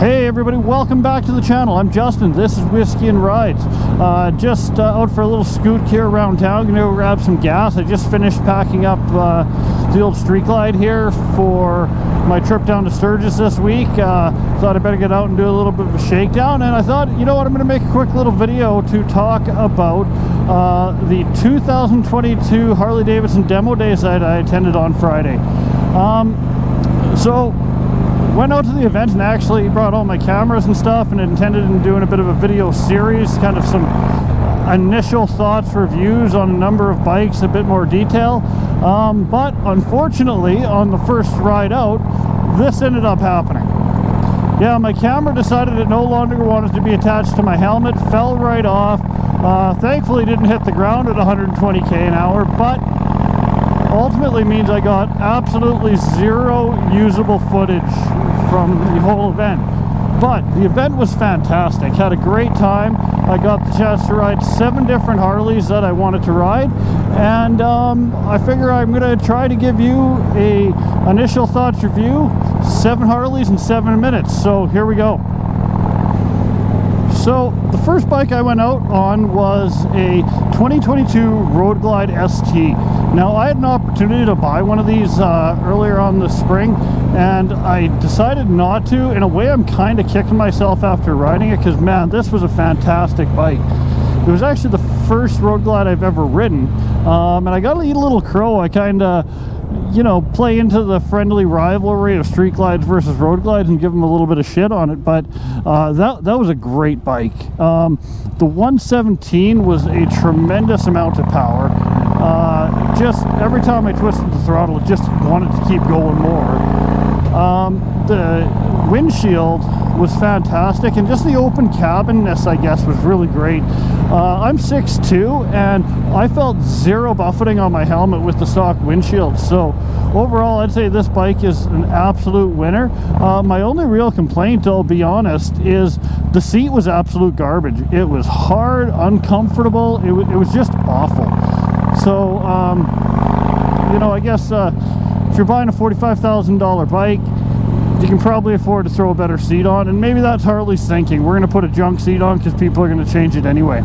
Hey everybody, welcome back to the channel. I'm Justin. This is Whiskey and Rides. Just out for a little scoot here around town. Gonna go grab some gas. I just finished packing up the old Streetlight here for my trip down to Sturgis this week. Thought I'd better get out and do a little bit of a shakedown, and I thought, you know what, I'm gonna make a quick little video to talk about the 2022 Harley Davidson demo days that I attended on Friday. So went out to the event and actually brought all my cameras and stuff, and intended on doing a bit of a video series, kind of some initial thoughts, reviews on a number of bikes, a bit more detail. But unfortunately, on the first ride out, this ended up happening. Yeah, my camera decided it no longer wanted to be attached to my helmet, fell right off. Thankfully didn't hit the ground at 120k an hour, but ultimately means I got absolutely zero usable footage from the whole event. But the event was fantastic. Had a great time. I got the chance to ride 7 different Harleys that I wanted to ride, and I figure I'm gonna try to give you a initial thoughts review, 7 Harleys in 7 minutes. So here we go. So the first bike I went out on was a 2022 Road Glide ST. Now, I had an opportunity to buy one of these earlier on this spring, and I decided not to. In a way, I'm kind of kicking myself after riding it, because man, this was a fantastic bike. It was actually the first Road Glide I've ever ridden, and I got to eat a little crow. I kind of, you know, play into the friendly rivalry of street glides versus road glides and give them a little bit of shit on it, but that was a great bike. The 117 was a tremendous amount of power. Just every time I twisted the throttle, it just wanted to keep going more. The windshield was fantastic, and just the open cabinness, I guess, was really great. I'm 6'2", and I felt zero buffeting on my helmet with the stock windshield. So overall, I'd say this bike is an absolute winner. My only real complaint, I'll be honest, is the seat was absolute garbage. It was hard, uncomfortable. It was just awful. So, you know, I guess if you're buying a $45,000 bike, you can probably afford to throw a better seat on, and maybe that's Harley's thinking. We're going to put a junk seat on because people are going to change it anyway.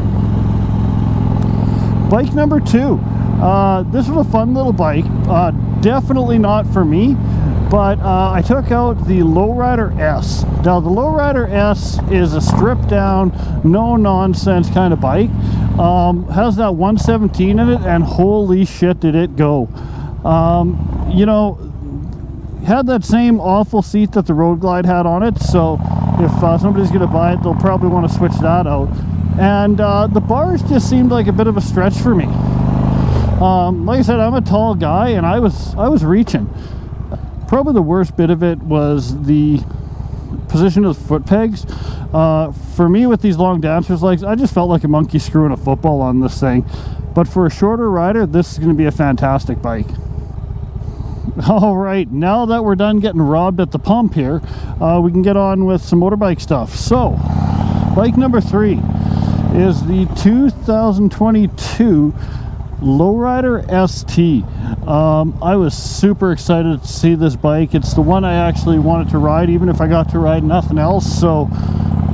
Bike number 2. This was a fun little bike. Definitely not for me, but I took out the Lowrider S. Now, the Lowrider S is a stripped down, no nonsense kind of bike. Has that 117 in it, and holy shit did it go. You know, had that same awful seat that the Road Glide had on it, so if somebody's going to buy it, they'll probably want to switch that out. And the bars just seemed like a bit of a stretch for me. Like I said, I'm a tall guy, and I was reaching. Probably the worst bit of it was the position of the foot pegs. For me, with these long dancer's legs, I just felt like a monkey screwing a football on this thing. But for a shorter rider, this is going to be a fantastic bike. All right, now that we're done getting robbed at the pump here, we can get on with some motorbike stuff. So, bike number 3 is the 2022 Lowrider ST. I was super excited to see this bike. It's the one I actually wanted to ride, even if I got to ride nothing else. So,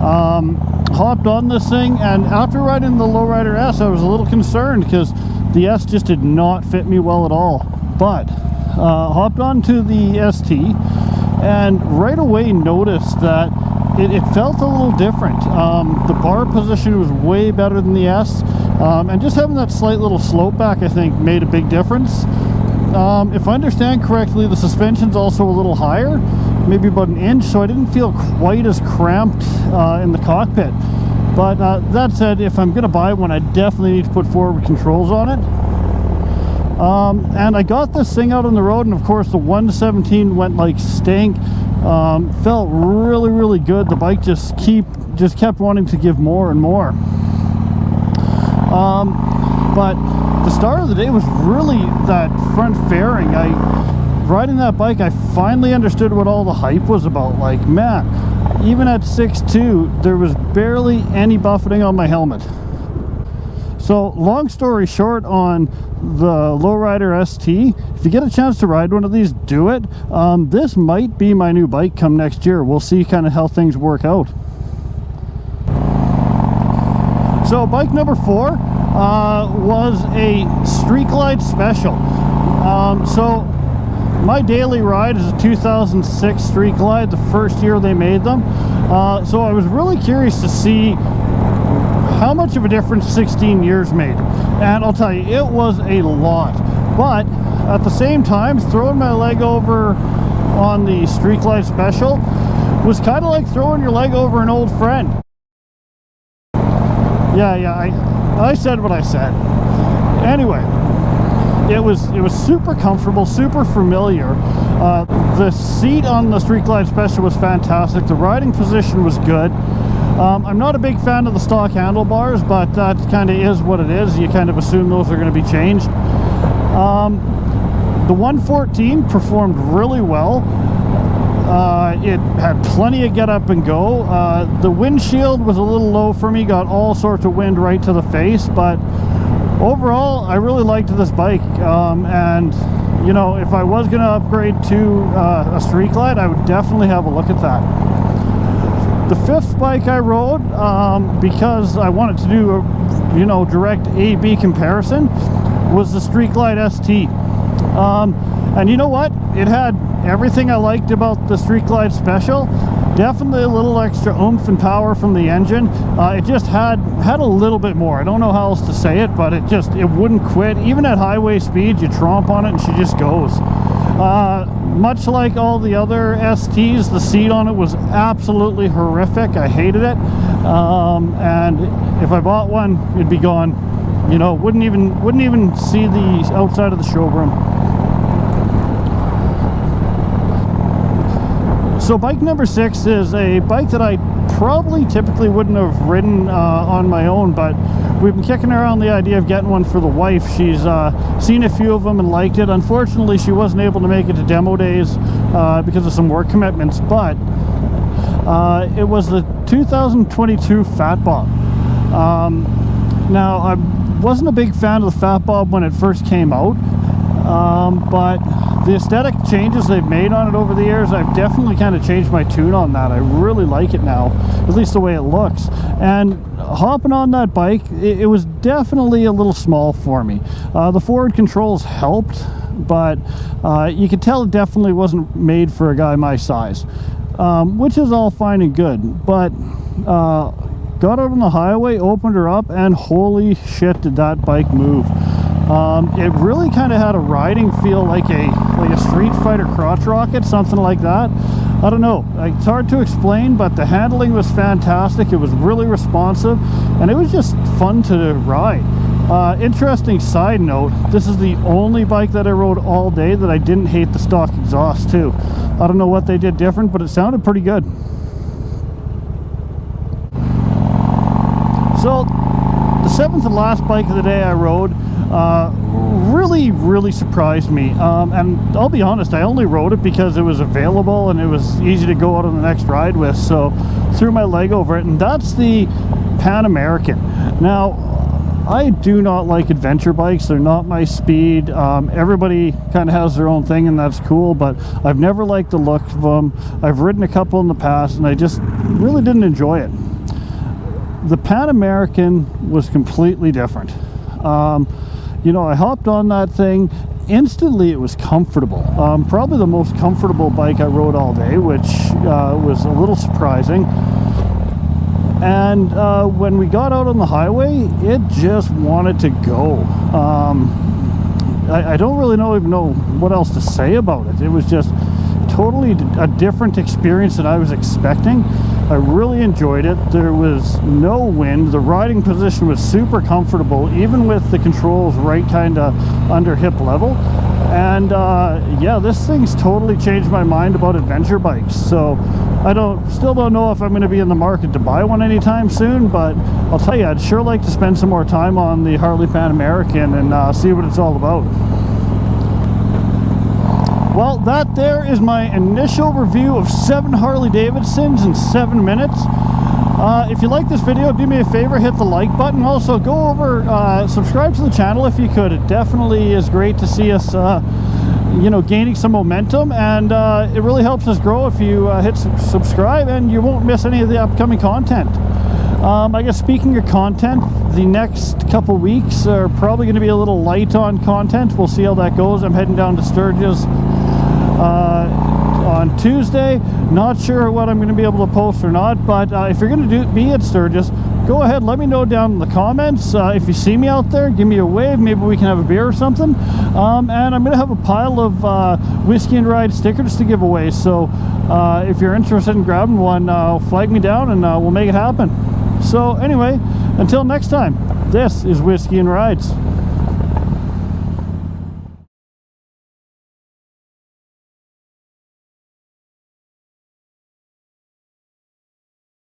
hopped on this thing, and after riding the Lowrider S, I was a little concerned because the S just did not fit me well at all. But hopped onto the ST, and right away noticed that it felt a little different. The bar position was way better than the S, and just having that slight little slope back, I think, made a big difference. If I understand correctly, the suspension's also a little higher, maybe about an inch, so I didn't feel quite as cramped in the cockpit. But that said, if I'm going to buy one, I definitely need to put forward controls on it. And I got this thing out on the road, and of course the 117 went like stink. Felt really, really good. The bike just kept wanting to give more and more. But the start of the day was really that front fairing. Riding that bike, I finally understood what all the hype was about. Like, man, even at 6'2", there was barely any buffeting on my helmet. So long story short on the Lowrider ST, if you get a chance to ride one of these, do it. This might be my new bike come next year. We'll see kind of how things work out. So bike number 4 was a Streetlight Special. So my daily ride is a 2006 Streetlight, the first year they made them. So I was really curious to see how much of a difference 16 years made. And I'll tell you, it was a lot. But at the same time, throwing my leg over on the Streetlight Special was kind of like throwing your leg over an old friend. Yeah, I said what I said. Anyway, it was super comfortable, super familiar. The seat on the Streetlight Special was fantastic. The riding position was good. I'm not a big fan of the stock handlebars, but that kind of is what it is. You kind of assume those are going to be changed. The 114 performed really well. It had plenty of get up and go. The windshield was a little low for me, got all sorts of wind right to the face, but overall I really liked this bike. And you know, if I was going to upgrade to a Streetlight, I would definitely have a look at that. The 5th bike I rode, because I wanted to do a, you know, direct A-B comparison, was the Streetlight ST. And you know what? It had everything I liked about the Streetlight Special. Definitely a little extra oomph and power from the engine. It just had a little bit more. I don't know how else to say it, but it wouldn't quit. Even at highway speed, you tromp on it and she just goes. Much like all the other STs, the seat on it was absolutely horrific. I hated it. And if I bought one, it'd be gone. You know, wouldn't even see the outside of the showroom. So bike number 6 is a bike that I probably typically wouldn't have ridden on my own, but we've been kicking around the idea of getting one for the wife. She's seen a few of them and liked it. Unfortunately, she wasn't able to make it to demo days because of some work commitments, but it was the 2022 Fat Bob. Now, I wasn't a big fan of the Fat Bob when it first came out, but the aesthetic changes they've made on it over the years, I've definitely kind of changed my tune on that. I really like it now, at least the way it looks. And hopping on that bike, it was definitely a little small for me. The forward controls helped, but you could tell it definitely wasn't made for a guy my size, which is all fine and good. But got out on the highway, opened her up, and holy shit did that bike move. It really kind of had a riding feel like a Street Fighter crotch rocket, something like that. I don't know, it's hard to explain, but the handling was fantastic. It was really responsive, and it was just fun to ride. Interesting side note, this is the only bike that I rode all day that I didn't hate the stock exhaust too. I don't know what they did different, but it sounded pretty good. So the 7th and last bike of the day I rode really surprised me, and I'll be honest, I only rode it because it was available and it was easy to go out on the next ride with, so threw my leg over it, and that's the Pan Amarican. Now, I do not like adventure bikes. They're not my speed. Everybody kind of has their own thing, and that's cool, but I've never liked the look of them. I've ridden a couple in the past and I just really didn't enjoy it. The Pan Amarican was completely different. You know, I hopped on that thing, instantly it was comfortable. Probably the most comfortable bike I rode all day, which was a little surprising. And when we got out on the highway, it just wanted to go. I don't really even know what else to say about it. It was just totally a different experience than I was expecting. I really enjoyed it. There was no wind. The riding position was super comfortable, even with the controls right kind of under hip level. And yeah, this thing's totally changed my mind about adventure bikes. So I still don't know if I'm going to be in the market to buy one anytime soon, but I'll tell you, I'd sure like to spend some more time on the Harley Pan Amarican and see what it's all about. Well, that there is my initial review of 7 Harley Davidsons in 7 minutes. If you like this video, do me a favor, hit the like button. Also, go over, subscribe to the channel if you could. It definitely is great to see us, you know, gaining some momentum, and it really helps us grow if you hit subscribe, and you won't miss any of the upcoming content. I guess speaking of content, the next couple weeks are probably going to be a little light on content. We'll see how that goes. I'm heading down to Sturgis on Tuesday. Not sure what I'm going to be able to post or not, but if you're going to be at Sturgis, go ahead, let me know down in the comments. If you see me out there, give me a wave. Maybe we can have a beer or something. And I'm going to have a pile of Whiskey and Ride stickers to give away. So if you're interested in grabbing one, flag me down and we'll make it happen. So anyway, until next time, this is Whiskey and Rides.